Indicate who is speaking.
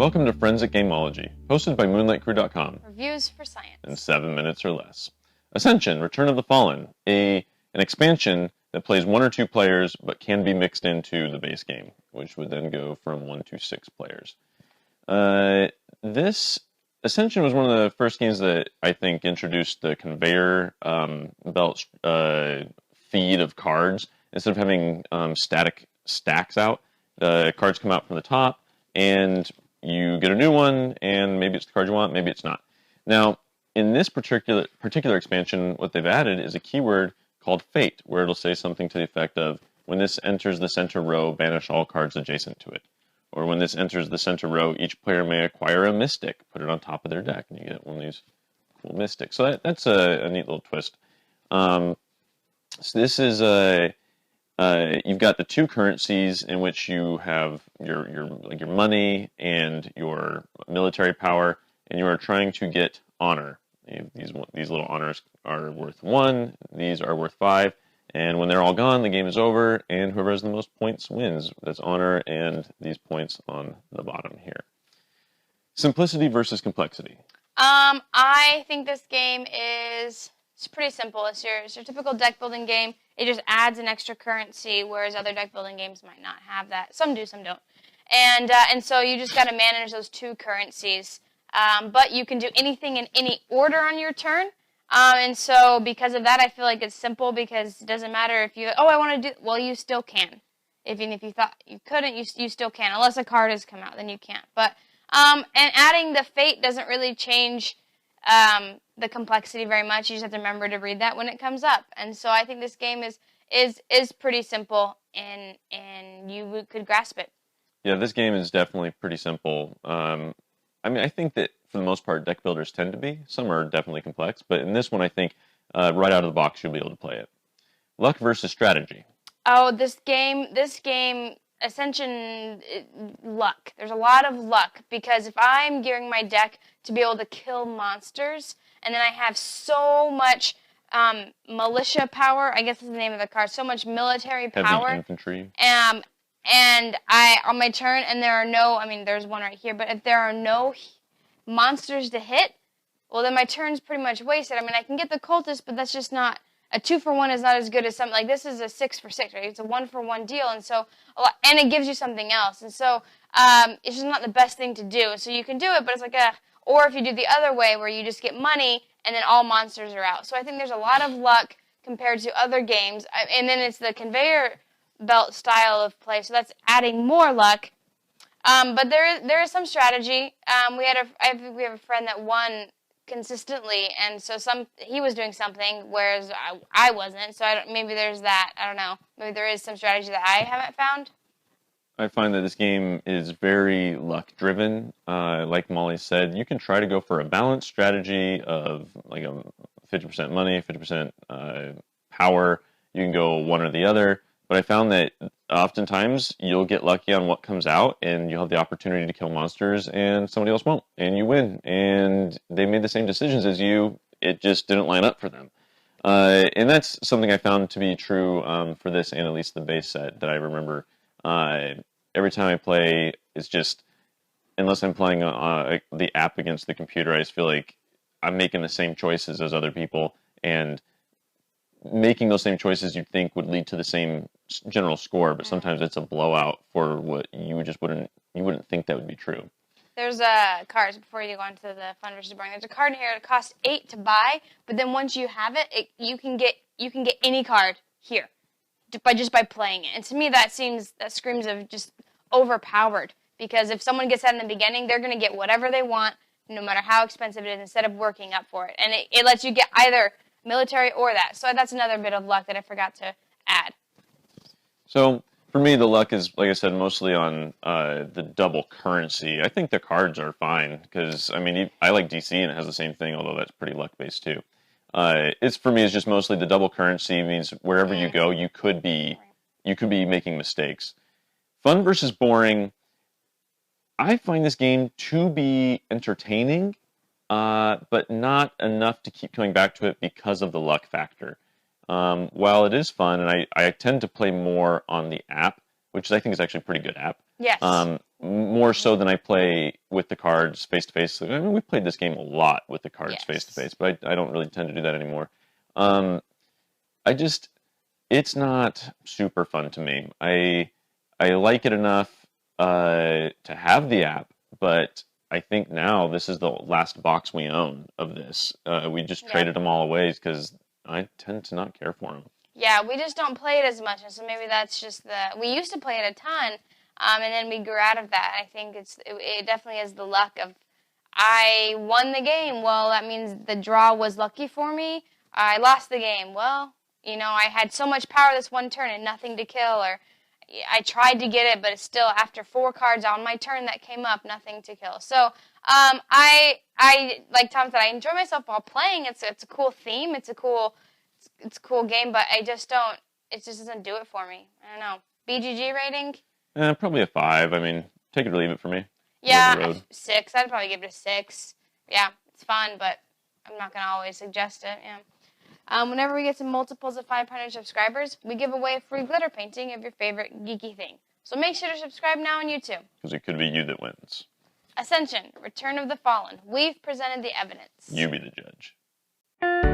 Speaker 1: Welcome to Friends at Gameology, hosted by MoonlightCrew.com.
Speaker 2: Reviews for science.
Speaker 1: In 7 minutes or less. Ascension, Return of the Fallen, an expansion that plays 1 or 2 players but can be mixed into the base game, which would then go from 1 to 6 players. This Ascension was one of the first games that I think introduced the conveyor belt feed of cards. Instead of having static stacks out, the cards come out from the top, and you get a new one, and maybe it's the card you want, maybe it's not. Now, in this particular expansion, what they've added is a keyword called Fate, where it'll say something to the effect of, when this enters the center row, banish all cards adjacent to it. Or when this enters the center row, each player may acquire a mystic, put it on top of their deck, and you get one of these cool mystics. So that's a neat little twist. So this is you've got the 2 currencies in which you have your money and your military power, and you are trying to get honor. These little honors are worth 1. These are worth 5. And when they're all gone, the game is over, and whoever has the most points wins. That's honor and these points on the bottom here. Simplicity versus complexity.
Speaker 2: I think this game it's pretty simple. It's your typical deck building game. It just adds an extra currency, whereas other deck building games might not have that. Some do, some don't. And so you just got to manage those 2 currencies. But you can do anything in any order on your turn. And so because of that, I feel like it's simple, because it doesn't matter if you, I want to do, well, you still can. Even if you thought you couldn't, you still can. Unless a card has come out, then you can't. But, and adding the fate doesn't really change the complexity very much. You just have to remember to read that when it comes up. And so I think this game is pretty simple, and you could grasp it.
Speaker 1: Yeah, this game is definitely pretty simple. I mean, I think that for the most part, deck builders tend to be. Some are definitely complex, but in this one, I think right out of the box, you'll be able to play it. Luck versus strategy.
Speaker 2: Oh, this game, Ascension, luck. There's a lot of luck, because if I'm gearing my deck to be able to kill monsters, and then I have so much militia power, I guess is the name of the card, so much military power.
Speaker 1: Heavy infantry.
Speaker 2: And on my turn, and there are no, there's one right here, but if there are no monsters to hit, well, then my turn's pretty much wasted. I can get the cultist, but that's just not, a 2-for-1 is not as good as something, like this is a 6-for-6, right? It's a 1-for-1 deal, and so, and it gives you something else, and so, it's just not the best thing to do. So you can do it, but it's like, or if you do the other way, where you just get money, and then all monsters are out. So I think there's a lot of luck compared to other games, and then it's the conveyor belt style of play, so that's adding more luck. But there is some strategy. We have a friend that won consistently, and so he was doing something, whereas I wasn't. So maybe there's that. I don't know. Maybe there is some strategy that I haven't found.
Speaker 1: I find that this game is very luck driven. Like Molly said, you can try to go for a balanced strategy of like a 50% money, 50% power. You can go one or the other. But I found that oftentimes you'll get lucky on what comes out, and you'll have the opportunity to kill monsters, and somebody else won't, and you win. And they made the same decisions as you. It just didn't line up for them. And that's something I found to be true for this, and at least the base set that I remember. Every time I play, it's just, unless I'm playing the app against the computer, I just feel like I'm making the same choices as other people, and making those same choices you'd think would lead to the same general score, but sometimes it's a blowout for what you wouldn't think that would be true.
Speaker 2: There's cards, before you go on to the fun versus boring, there's a card in here that costs 8 to buy, but then once you have it, you can get any card here just by playing it. And to me that screams of just overpowered, because if someone gets that in the beginning, they're going to get whatever they want, no matter how expensive it is, instead of working up for it. And it lets you get either military or that. So that's another bit of luck that I forgot to add.
Speaker 1: So for me, the luck is, like I said, mostly on the double currency. I think the cards are fine, because I like DC, and it has the same thing, although that's pretty luck based too. For me, it's just mostly the double currency means wherever you go, you could be making mistakes. Fun versus boring. I find this game to be entertaining, but not enough to keep coming back to it because of the luck factor. While it is fun, and I tend to play more on the app, which I think is actually a pretty good app.
Speaker 2: Yes.
Speaker 1: More so than I play with the cards face to face. I mean, we played this game a lot with the cards face to
Speaker 2: Yes.
Speaker 1: face, but I don't really tend to do that anymore. Um, I just, it's not super fun to me. I like it enough to have the app, but I think now this is the last box we own of this. We just
Speaker 2: Yeah.
Speaker 1: traded them all away because I tend to not care for them.
Speaker 2: Yeah, we just don't play it as much, and so maybe that's just we used to play it a ton, and then we grew out of that. I think it definitely is the luck of I won the game. Well, that means the draw was lucky for me. I lost the game. Well, I had so much power this one turn and nothing to kill, or I tried to get it, but it's still after 4 cards on my turn that came up, nothing to kill. So, I like Tom said, I enjoy myself while playing. It's a cool theme. It's a cool game, but I just don't. It just doesn't do it for me. I don't know. BGG rating?
Speaker 1: Probably a 5. I mean, take it or leave it for me.
Speaker 2: Yeah,
Speaker 1: Middle of the road.
Speaker 2: 6. I'd probably give it a 6. Yeah, it's fun, but I'm not gonna always suggest it. Yeah. Whenever we get to multiples of 500 subscribers, we give away a free glitter painting of your favorite geeky thing. So make sure to subscribe now on YouTube.
Speaker 1: Because it could be you that wins.
Speaker 2: Ascension, Return of the Fallen. We've presented the evidence.
Speaker 1: You be the judge.